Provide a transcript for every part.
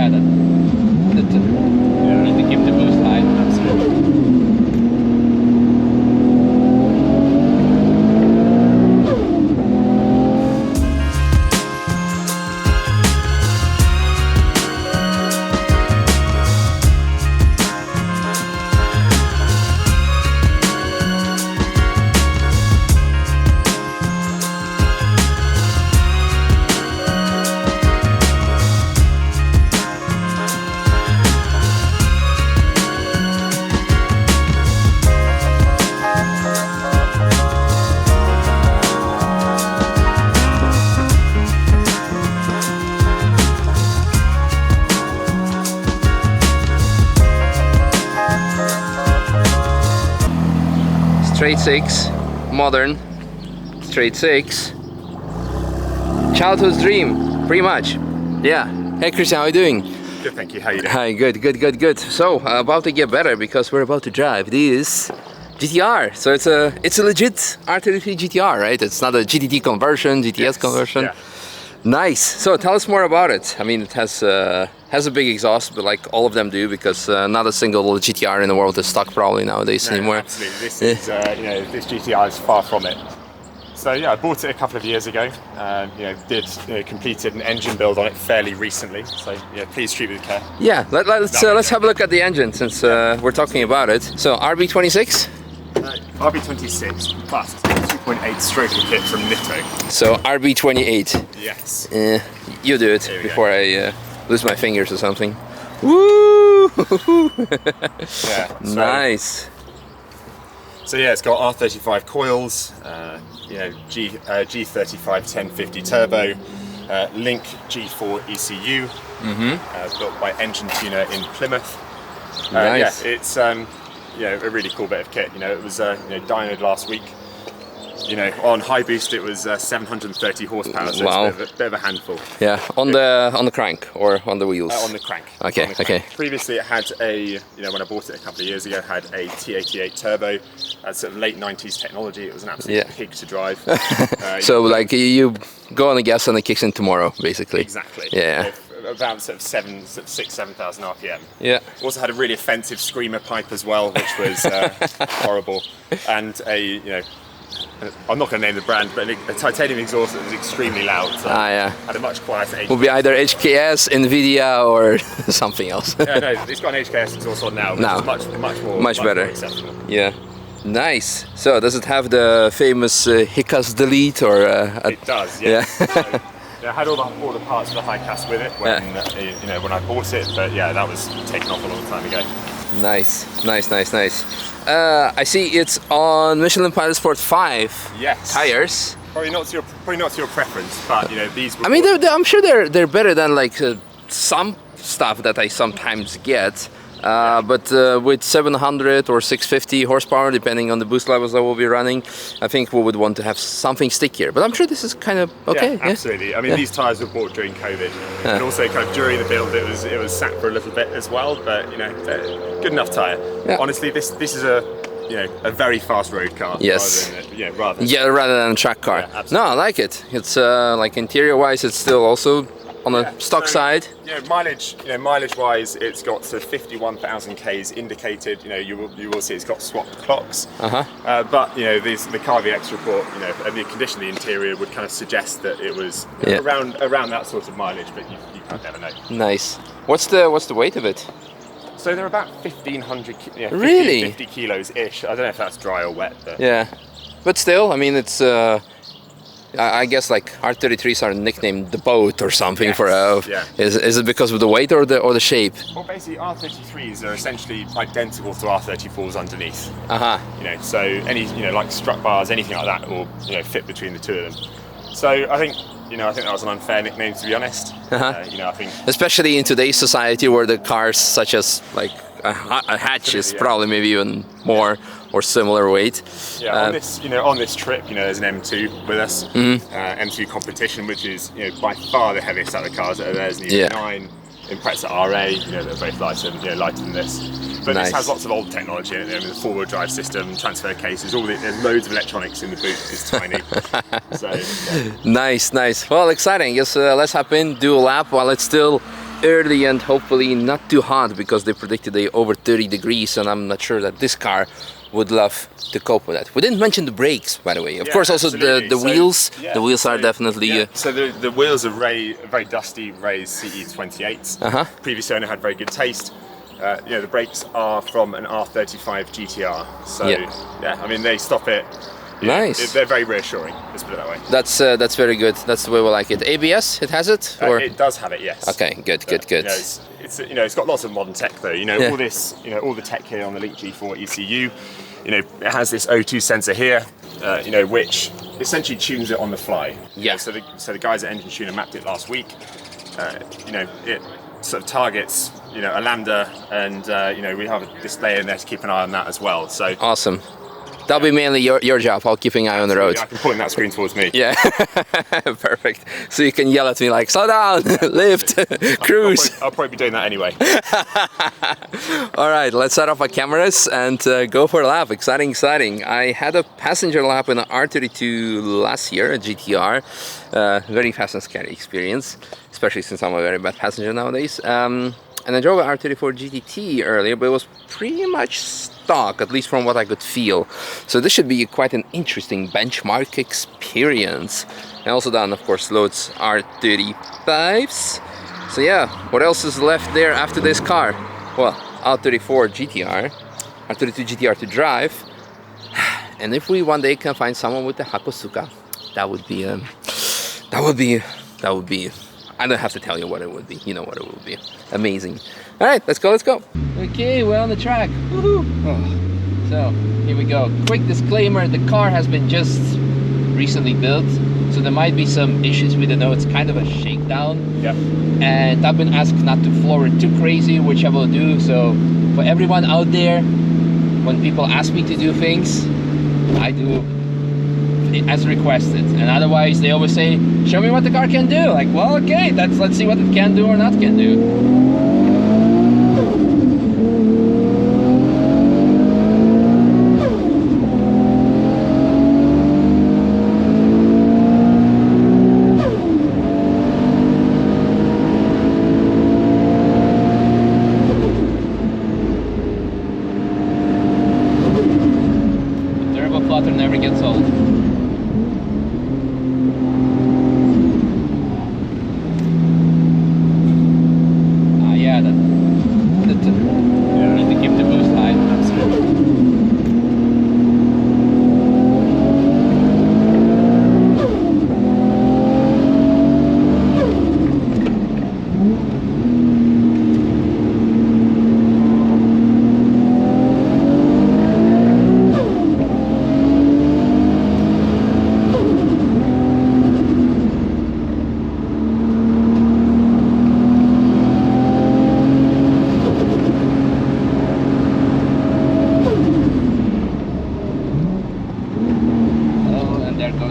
yeah, that to keep the boost high. Absolutely. Straight six, modern, straight six. Childhood's dream, pretty much. Yeah. Hey Christian, how are you doing? Good, thank you. How are you doing? Hi, good. So about to get better because we're about to drive this GTR. So it's a legit R33 GTR, right? It's not a GTD conversion, GTS conversion. Yeah. Nice. So tell us more about it. I mean, it has a big exhaust, but like all of them do, because not a single GTR in the world is stock probably nowadays anymore. Absolutely. This is, this GTR is far from it. So yeah, I bought it a couple of years ago. Completed an engine build on it fairly recently. So yeah, please treat it with care. Yeah. Let's have a look at the engine since we're talking about it. So RB26. RB26 plus 2.8 stroke kit from Nitto. So RB28. Yes. You do it before I lose my fingers or something. Woo! Yeah. Nice. So yeah, it's got R35 coils, G35 1050 turbo, Link G4 ECU, built by Engine Tuner in Plymouth. Nice. Yeah, it's a really cool bit of kit. It was dynoed last week. On high boost it was 730 horsepower, so wow. It's a bit of a handful. Yeah, on the crank or on the wheels? On the crank. Okay, okay. Previously it had a, when I bought it a couple of years ago, had a T88 turbo. That's sort of late 90s technology. It was an absolute pig to drive. So like you go on the gas and it kicks in tomorrow, basically. Exactly. Yeah. About sort of 7,000 RPM. Yeah. Also had a really offensive screamer pipe as well, which was horrible. And I'm not going to name the brand, but a titanium exhaust that was extremely loud. So had a much quieter. Will be either HKS, Nvidia, or something else. Yeah, no, it's got an HKS exhaust on now, which is much better. More acceptable. Yeah. Nice. So does it have the famous Hiccups delete or? It does. Yeah. I had all the parts for the high cast with it when I bought it, but yeah, that was taken off a long time ago. Nice. I see it's on Michelin Pilot Sport 5 tires. Probably not to your preference, but these. I mean, I'm sure they're better than like some stuff that I sometimes get. But with 700 or 650 horsepower, depending on the boost levels that we'll be running, I think we would want to have something stickier. But I'm sure this is kind of okay. Yeah, absolutely. I mean, these tyres were bought during COVID, and also kind of during the build, it was sat for a little bit as well. But good enough tyre. Yeah. Honestly, this is a very fast road car. Yes. Rather than a track car. Yeah, no, I like it. It's like interior-wise, it's still also on the stock side. Mileage-wise, it's got 51,000 Ks indicated. You will see it's got swapped clocks. But the CarVX report, and the condition of the interior would kind of suggest that it was around that sort of mileage, but you can't never know. Nice. What's the weight of it? So they're about 1,500, 50 kilos ish. I don't know if that's dry or wet, but yeah. But still, I mean, it's. I guess like R33s are nicknamed the boat or something for is it because of the weight or the shape? Well, basically R33s are essentially identical to R34s underneath. So any like strut bars, anything like that will fit between the two of them. So I think that was an unfair nickname, to be honest. I think especially in today's society where the cars such as like a hatch is probably maybe even more or similar weight. Yeah, on this trip, there's an M2 with us, M2 competition, which is by far the heaviest out of the cars that are there. There's an E9, Impreza RA, they're both lighter than this. But this has lots of old technology in it. The four-wheel drive system, transfer cases, there's loads of electronics in the boot. It's tiny. So, Nice. Well, exciting. Yes, let's hop in, do a lap while it's still early and hopefully not too hot, because they predicted over 30 degrees, and I'm not sure that this car would love to cope with that. We didn't mention the brakes, by the way. Of course, also the wheels. Yeah, the wheels are definitely... So the wheels are very dusty Ray's CE28s. Previous owner had very good taste. You know, the brakes are from an R33 GTR. So yeah, I mean, they stop it. Nice. They're very reassuring, let's put it that way. That's very good. That's the way we like it. ABS, it has it? Or? It does have it, yes. Okay, good. You know, it's got lots of modern tech though. You know, all this, all the tech here on the Link G4 ECU. You know, it has this O2 sensor here, you know, which essentially tunes it on the fly. Yeah. So the guys at Engine Tuner mapped it last week. You know, it sort of targets, you know, a lambda, and you know, we have a display in there to keep an eye on that as well. So awesome. That'll be mainly your job. I'll keep an eye on the road. I can point that screen towards me. Yeah, perfect. So you can yell at me like, slow down, lift, cruise. I'll probably be doing that anyway. All right, let's set up our cameras and go for a lap. Exciting. I had a passenger lap in an R32 last year, a GTR. Very fast and scary experience, especially since I'm a very bad passenger nowadays. And I drove an R34 GTT earlier, but it was pretty much stock, at least from what I could feel. So this should be quite an interesting benchmark experience. And also done, of course, loads R35s. So yeah, what else is left there after this car? Well, R34 GTR, R32 GTR to drive. And if we one day can find someone with the Hakosuka, that would be, I don't have to tell you what it would be. You know what it would be. Amazing. All right, let's go. Okay, we're on the track. Woohoo! Oh. So, here we go. Quick disclaimer, the car has been just recently built, so there might be some issues with the nose. It's kind of a shakedown. Yeah. And I've been asked not to floor it too crazy, which I will do. So, for everyone out there, when people ask me to do things, I do as requested, and otherwise they always say, show me what the car can do. Like, well, okay, let's see what it can do or not can do. The turbo flutter never gets old. To keep the boost high. Absolutely.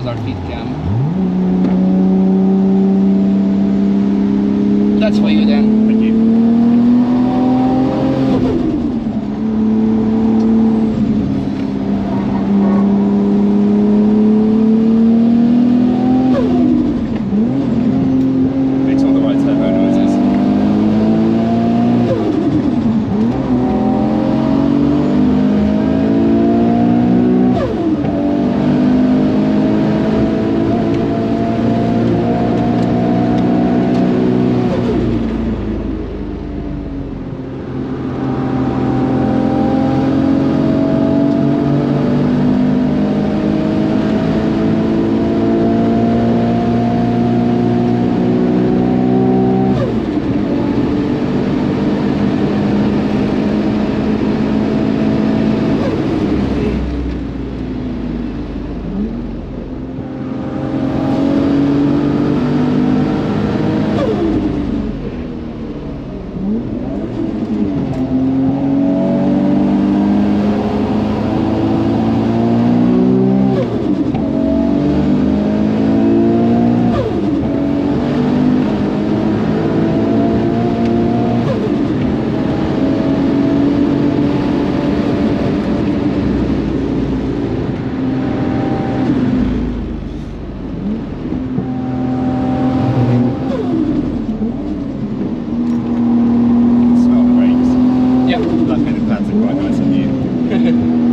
Our feed cam. That's for you then. Thank you. Makes all the right turbo noises. Black headed pads are quite nice on you.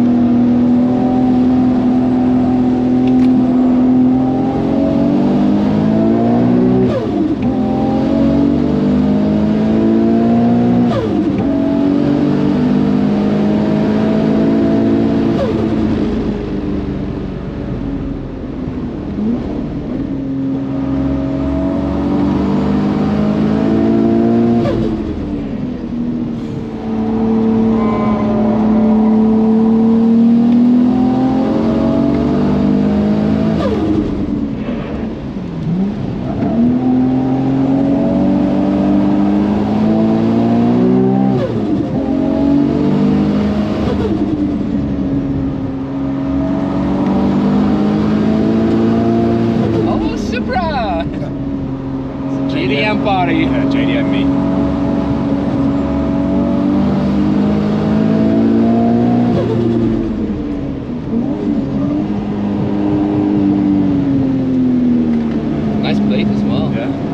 JDM party. Yeah, JDM me. Nice plate as well. Yeah.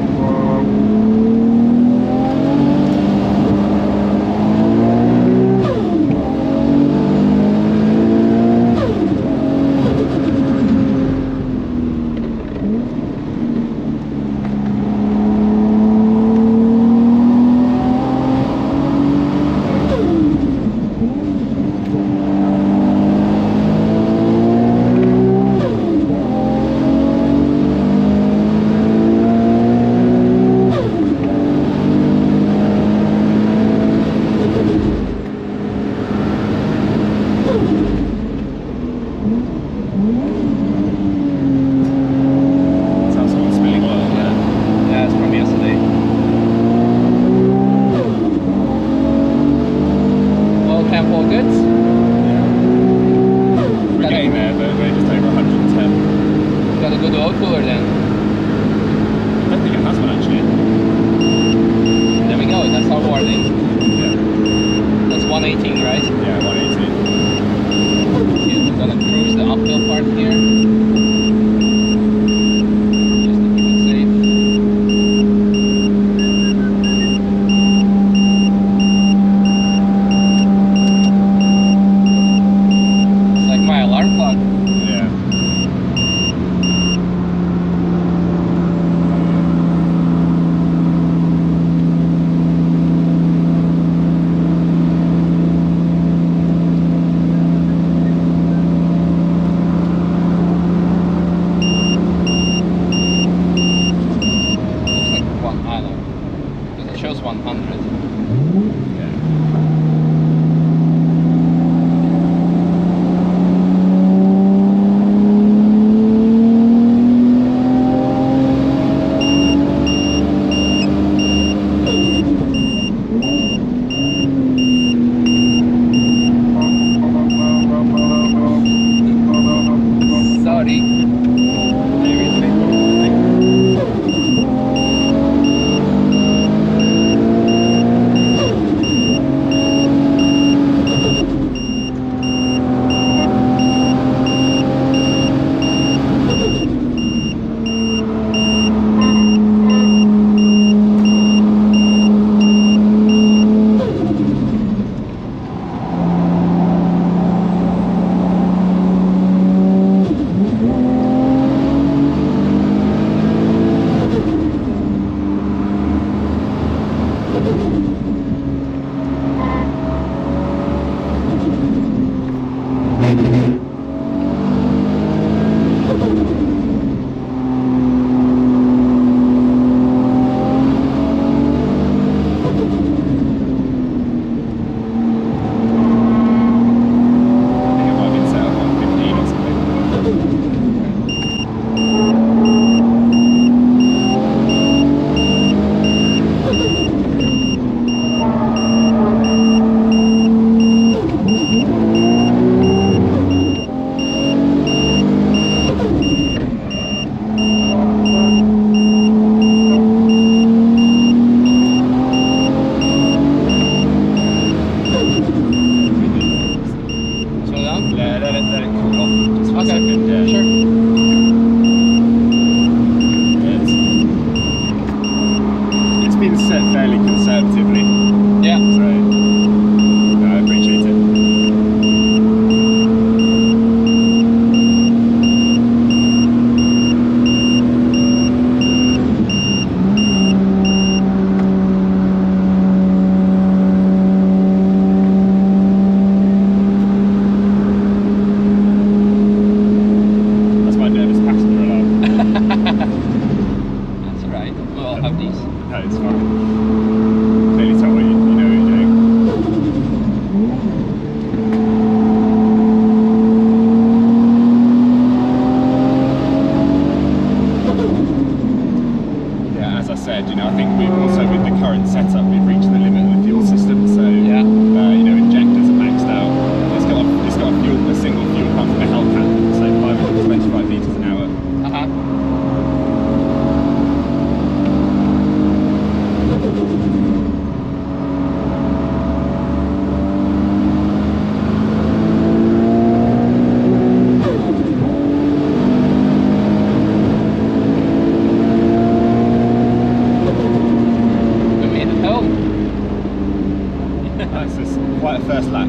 That's just quite a first lap.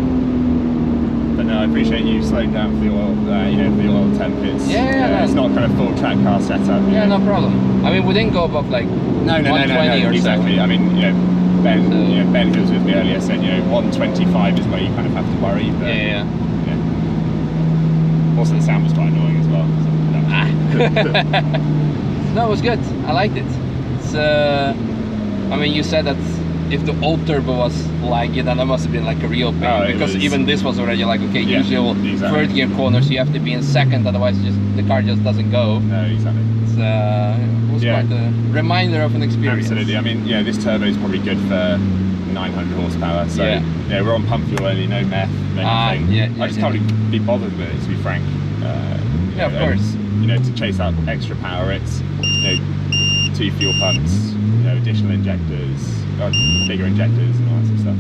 But no, I appreciate you slowing down for the oil, for the oil temp. It's, it's not kind of full track car setup. Yeah, no problem. I mean, we didn't go above like 120 or exactly. so. I mean, Ben who was with me earlier said, 125 is where you kind of have to worry. But, Yeah. Also, the sound was quite annoying as well. So, no, it was good. I liked it. It's, I mean, you said that if the old turbo was laggy, then that must have been like a real pain, because even this was already like, okay, usual third gear corners, you have to be in second, otherwise the car just doesn't go. No, exactly. It's, it was quite a reminder of an experience. Absolutely. I mean, this turbo is probably good for 900 horsepower. So we're on pump fuel only, no meth, anything. I just can't really be bothered with it, to be frank. Of course. To chase that extra power, it's 2 fuel pumps, additional injectors, bigger injectors, and all that sort of stuff.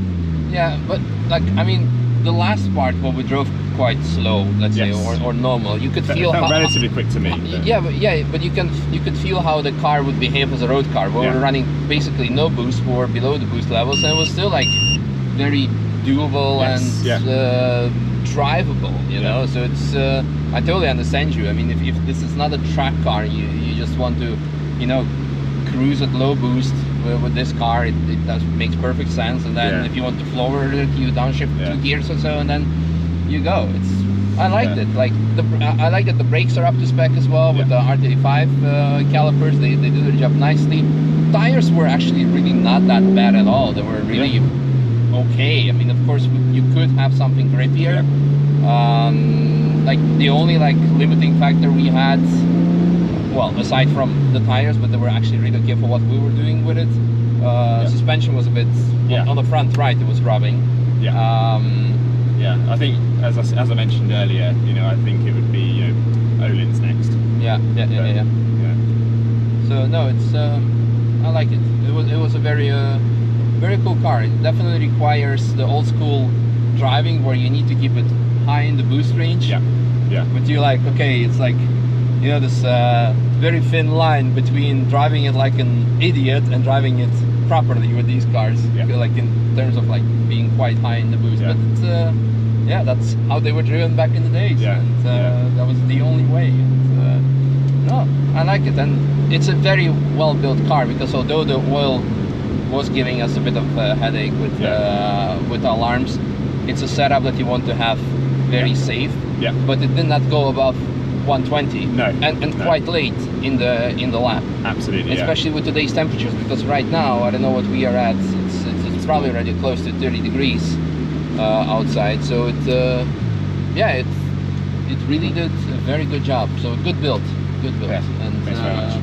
Yeah, but like, I mean, the last part where we drove quite slow, let's say, or normal, you could feel how relatively quick to me. But you could feel how the car would behave as a road car. We were running basically no boost, we were below the boost levels, and it was still like very doable and drivable, you know. So it's I totally understand you. I mean, if this is not a track car, you just want to, cruise at low boost with this car, it makes perfect sense. And then if you want to floor it, you downshift 2 gears or so, and then you go. I liked it. Like I like that the brakes are up to spec as well with the R35 calipers. They do their job nicely. Tires were actually really not that bad at all. They were really okay. I mean, of course, you could have something grippier. Like the only limiting factor we had, well, aside from the tires, but they were actually really okay for what we were doing with it. Suspension was a bit on the front right. It was rubbing. I think as I mentioned earlier, I think it would be Öhlins next. Yeah. So no, it's I like it. It was a very cool car. It definitely requires the old school driving where you need to keep it high in the boost range. But you're like, okay, it's like, this very thin line between driving it like an idiot and driving it properly with these cars. Like in terms of like being quite high in the boost. But it's, that's how they were driven back in the days. And that was the only way. And, no, I like it. And it's a very well built car, because although the oil was giving us a bit of a headache with alarms, it's a setup that you want to have very safe. But it did not go above 120. And quite late in the lap. Absolutely. Especially with today's temperatures, because right now I don't know what we are at. It's probably already close to 30 degrees outside. So it really did a very good job. So good build. Yeah, and thanks very much.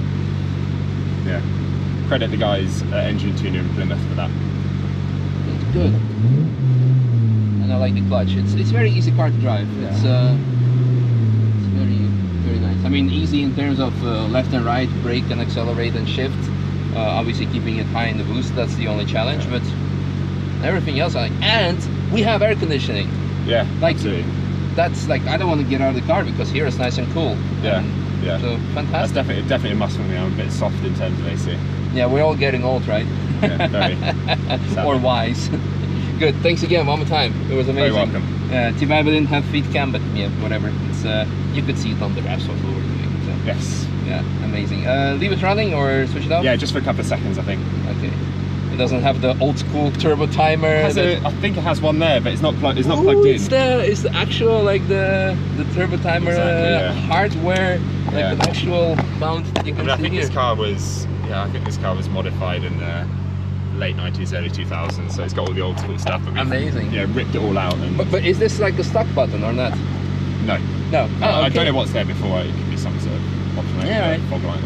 Credit the guys at Engine Tuner in Plymouth for that. It's good. And I like the clutch. It's very easy car to drive. It's very nice. I mean, easy in terms of left and right, brake and accelerate and shift. Obviously keeping it high in the boost, that's the only challenge, but everything else I like. And we have air conditioning. Absolutely. That's like, I don't want to get out of the car because here it's nice and cool. So fantastic. That's definitely a must for me. I'm a bit soft in terms of AC. Yeah, we're all getting old, right? Very. Or wise. Good. Thanks again, one more time. It was amazing. Very welcome. Too bad we didn't have feed cam, but whatever. It's you could see it on the graphs what we were doing. So. Yes. Yeah, amazing. Leave it running or switch it off? Yeah, just for a couple of seconds, I think. Okay. It doesn't have the old school turbo timer. I think it has one there, but it's not plugged in. It's the actual the turbo timer hardware, an actual mount that you can see I think here. this car was modified in the late 90s, early 2000s, so it's got all the old school stuff. But amazing. Ripped it all out. And but is this like a stock button or not? No. No. I don't know what's there before. It could be some sort of option, fog light.